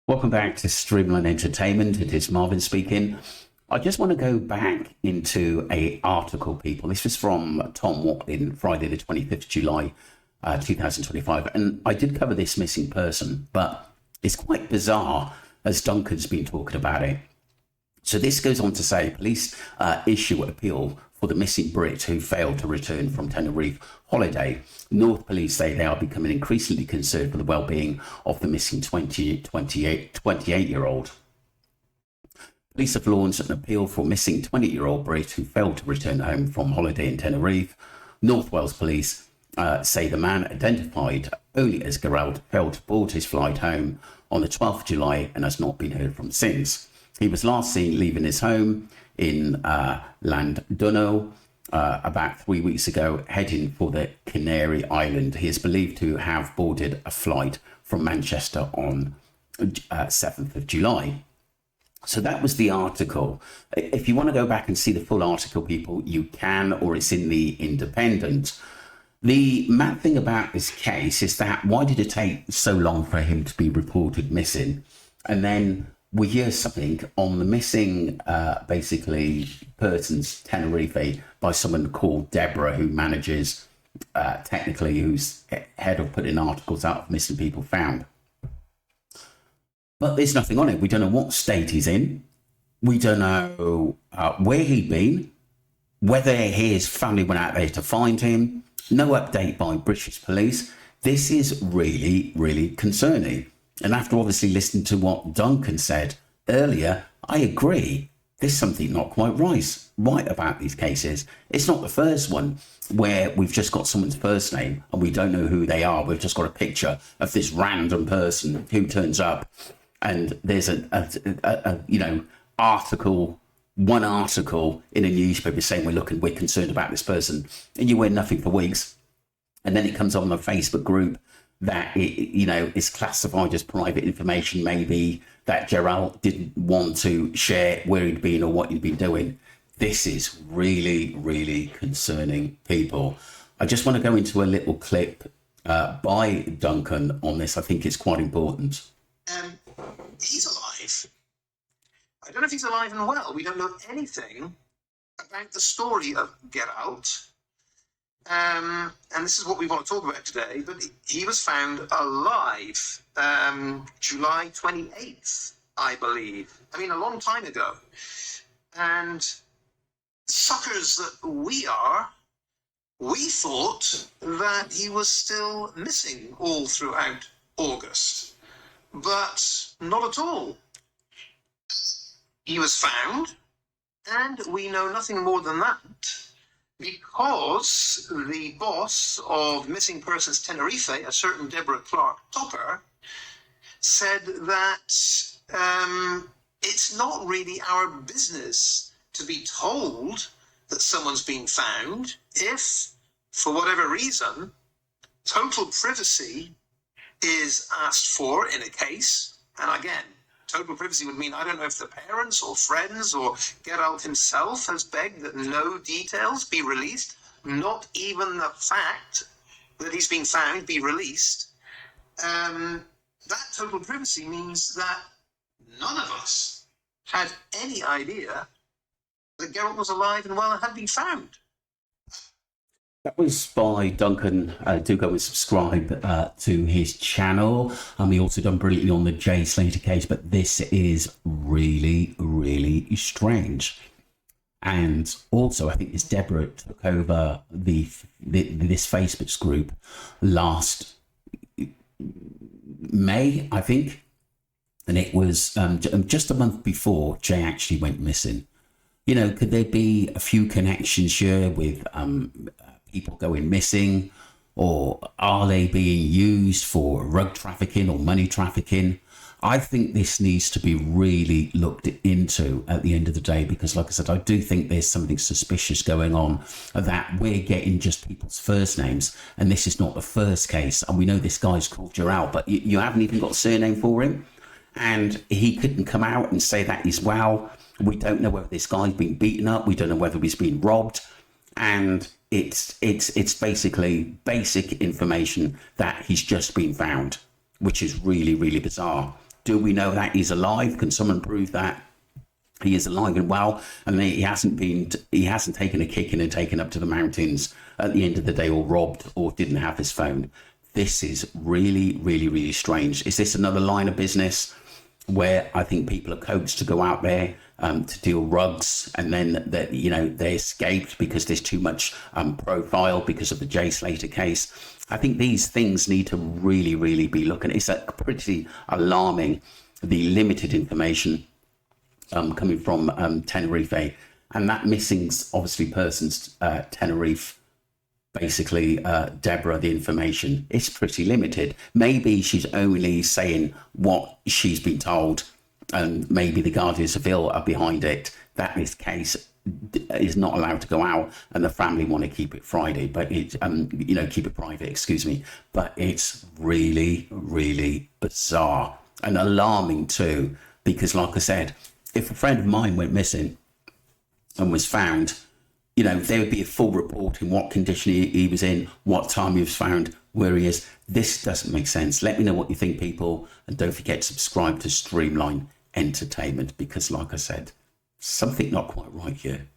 Welcome back to Streamline Entertainment. It is Marvin speaking. I just want to go back into a article, people. This was from Tom Watling, Friday the 25th July, 2025. And I did cover this missing person, but it's quite bizarre as Duncan's been talking about it. So this goes on to say police issue appeal for the missing Brit who failed to return from Tenerife holiday. North Police say they are becoming increasingly concerned for the well-being of the missing 28-year-old. Police have launched an appeal for missing 20-year-old Brit who failed to return home from holiday in Tenerife. North Wales Police say the man, identified only as Gerallt, failed to board his flight home on the 12th of July and has not been heard from since. He was last seen leaving his home in Llandudno about 3 weeks ago, heading for the Canary Island. He is believed to have boarded a flight from Manchester on 7th of July. So that was the article. If you want to go back and see the full article, people, you can, or it's in the Independent. The mad thing about this case is that why did it take so long for him to be reported missing? And then we hear something on the missing, basically, person's Tenerife by someone called Deborah, who manages, technically, who's head of putting articles out of missing people found. But there's nothing on it. We don't know what state he's in. We don't know where he'd been, whether his family went out there to find him. No update by British police. This is really, really concerning. And after obviously listening to what Duncan said earlier, I agree. There's something not quite right about these cases. It's not the first one where we've just got someone's first name and we don't know who they are. We've just got a picture of this random person who turns up, and there's one article in a newspaper saying we're concerned about this person, and you hear nothing for weeks, and then it comes on the Facebook group that is classified as private information, maybe that Gerallt didn't want to share where he'd been or what he'd been doing. This is really, really concerning, people. I just want to go into a little clip by Duncan on this. I think it's quite important. He's alive. I don't know if he's alive and well. We don't know anything about the story of Gerallt. And this is what we want to talk about today, but he was found alive July 28th, I believe. I mean, a long time ago. And suckers that we are, we thought that he was still missing all throughout August. But not at all. He was found, and we know nothing more than that, because the boss of Missing Persons Tenerife, a certain Deborah Clark Topper, said that it's not really our business to be told that someone's been found if, for whatever reason, total privacy is asked for in a case. And again, total privacy would mean I don't know if the parents or friends or Gerallt himself has begged that no details be released, not even the fact that he's been found be released. That total privacy means that none of us had any idea that Gerallt was alive and well and had been found. That was by Duncan. Do go and subscribe to his channel. He also done brilliantly on the Jay Slater case, but this is really, really strange. And also, I think this Deborah took over this Facebook group last May, I think. And it was just a month before Jay actually went missing. Could there be a few connections here with people going missing, or are they being used for drug trafficking or money trafficking? I think this needs to be really looked into at the end of the day, because like I said, I do think there's something suspicious going on, that we're getting just people's first names, and this is not the first case. And we know this guy's called Gerallt, but you haven't even got a surname for him, and he couldn't come out and say that he's well. We don't know whether this guy's been beaten up. We don't know whether he's been robbed. And it's basically basic information that he's just been found, which is really, really bizarre. Do we know that he's alive? Can someone prove that he is alive and well, and he hasn't taken a kicking and taken up to the mountains at the end of the day, or robbed, or didn't have his phone? This is really, really, really strange. Is this another line of business where I think people are coaxed to go out there to deal rugs, and then that, you know, they escaped because there's too much profile because of the Jay Slater case? I think these things need to really, really be looking. It's pretty alarming, the limited information coming from Tenerife, and that missing obviously person's Tenerife, basically Deborah, the information is pretty limited. Maybe she's only saying what she's been told, and maybe the Guardian Civil are behind it, that this case is not allowed to go out, and the family want to keep it Friday, but it you know, keep it private, excuse me. But it's really, really bizarre and alarming too, because like I said, if a friend of mine went missing and was found, you know, there would be a full report in what condition he was in, what time he was found, where he is. This doesn't make sense. Let me know what you think, people, and don't forget to subscribe to Streamline Entertainment, because like I said, something not quite right here.